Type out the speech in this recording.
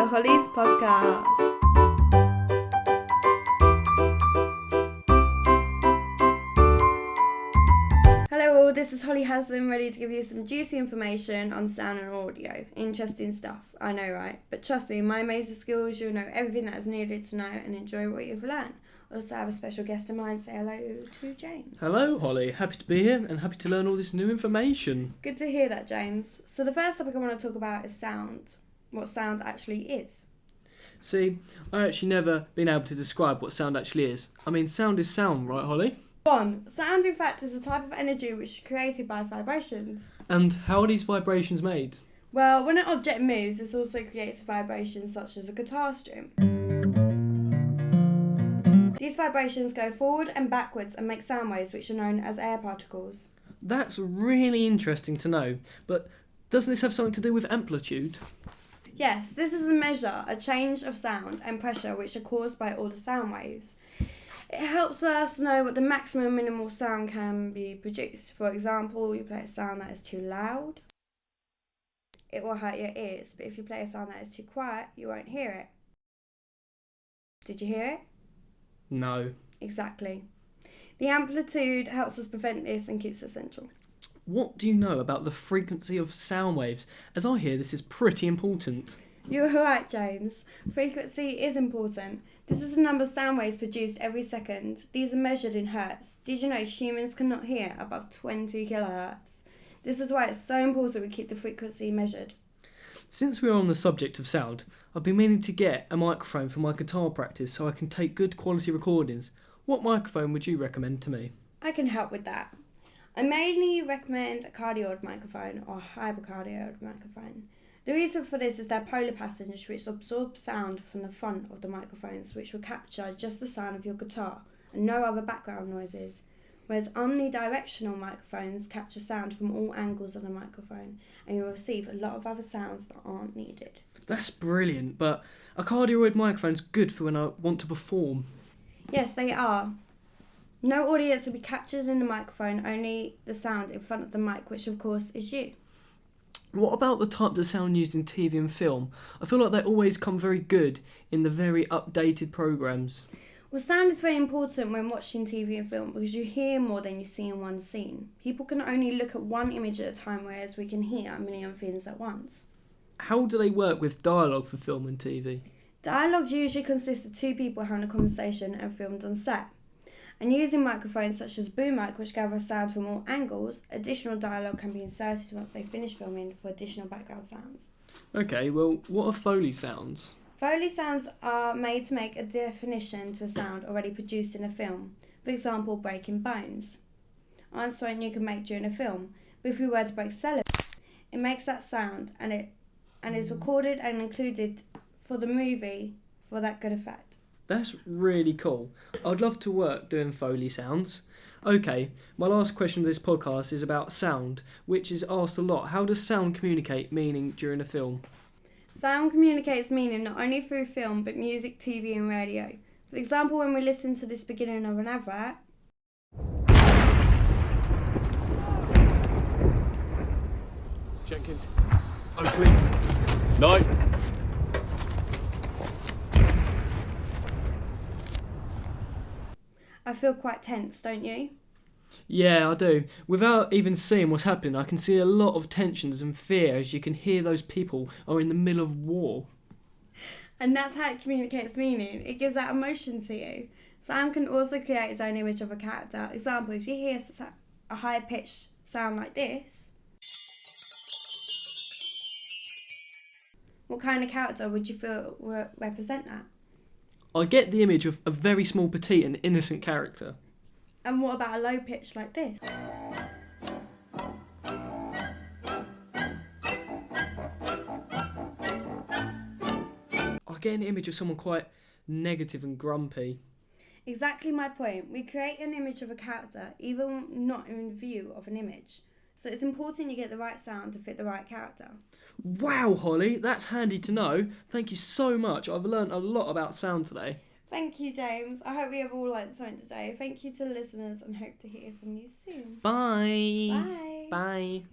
to Holly's podcast. Hello all, this is Holly Haslam, ready to give you some juicy information on sound and audio. Interesting stuff, I know, right? But trust me, in my amazing skills, you'll know everything that is needed to know and enjoy what you've learned. Also, I have a special guest of mine. Say hello to James. Hello, Holly. Happy to be here and happy to learn all this new information. Good to hear that, James. So the first topic I want to talk about is sound. What sound actually is. See, I actually never been able to describe what sound actually is. I mean, sound is sound, right, Holly? 1. Sound, in fact, is a type of energy which is created by vibrations. And how are these vibrations made? Well, when an object moves, this also creates vibrations such as a guitar string. These vibrations go forward and backwards and make sound waves which are known as air particles. That's really interesting to know, but doesn't this have something to do with amplitude? Yes, this is a measure, a change of sound and pressure which are caused by all the sound waves. It helps us know what the maximum and minimal sound can be produced. For example, you play a sound that is too loud, it will hurt your ears, but if you play a sound that is too quiet, you won't hear it. Did you hear it? No. Exactly. The amplitude helps us prevent this and keeps it central. What do you know about the frequency of sound waves? As I hear, this is pretty important. You're right, James. Frequency is important. This is the number of sound waves produced every second. These are measured in hertz. Did you know humans cannot hear above 20 kilohertz? This is why it's so important we keep the frequency measured. Since we're on the subject of sound, I've been meaning to get a microphone for my guitar practice so I can take good quality recordings. What microphone would you recommend to me? I can help with that. I mainly recommend a cardioid microphone or a hypercardioid microphone. The reason for this is their polar passage, which absorbs sound from the front of the microphones, which will capture just the sound of your guitar and no other background noises, whereas omnidirectional microphones capture sound from all angles of the microphone and you'll receive a lot of other sounds that aren't needed. That's brilliant, but a cardioid microphone's good for when I want to perform. Yes, they are. No audience will be captured in the microphone, only the sound in front of the mic, which of course is you. What about the types of sound used in TV and film? I feel like they always come very good in the very updated programmes. Well, sound is very important when watching TV and film because you hear more than you see in one scene. People can only look at one image at a time, whereas we can hear a million things at once. How do they work with dialogue for film and TV? Dialogue usually consists of two people having a conversation and filmed on set. And using microphones such as boom mic, which gather sound from all angles, additional dialogue can be inserted once they finish filming for additional background sounds. Okay, well, what are Foley sounds? Foley sounds are made to make a definition to a sound already produced in a film. For example, breaking bones. Aren't something you can make during a film, but if we were to break celery, it makes that sound and is recorded and included for the movie for that good effect. That's really cool. I'd love to work doing Foley sounds. Okay, my last question of this podcast is about sound, which is asked a lot. How does sound communicate meaning during a film? Sound communicates meaning not only through film, but music, TV and radio. For example, when we listen to this beginning of an advert, Jenkins, Oakley, Knight. I feel quite tense, don't you? Yeah, I do. Without even seeing what's happening, I can see a lot of tensions and fear as you can hear those people are in the middle of war. And that's how it communicates meaning. It gives that emotion to you. Sound can also create its own image of a character. Example, if you hear a high-pitched sound like this, what kind of character would you feel will represent that? I get the image of a very small, petite and innocent character. And what about a low pitch like this? I get an image of someone quite negative and grumpy. Exactly my point. We create an image of a character, even not in view of an image. So it's important you get the right sound to fit the right character. Wow, Holly, that's handy to know. Thank you so much. I've learned a lot about sound today. Thank you, James. I hope we have all learnt something today. Thank you to the listeners and hope to hear from you soon. Bye. Bye. Bye.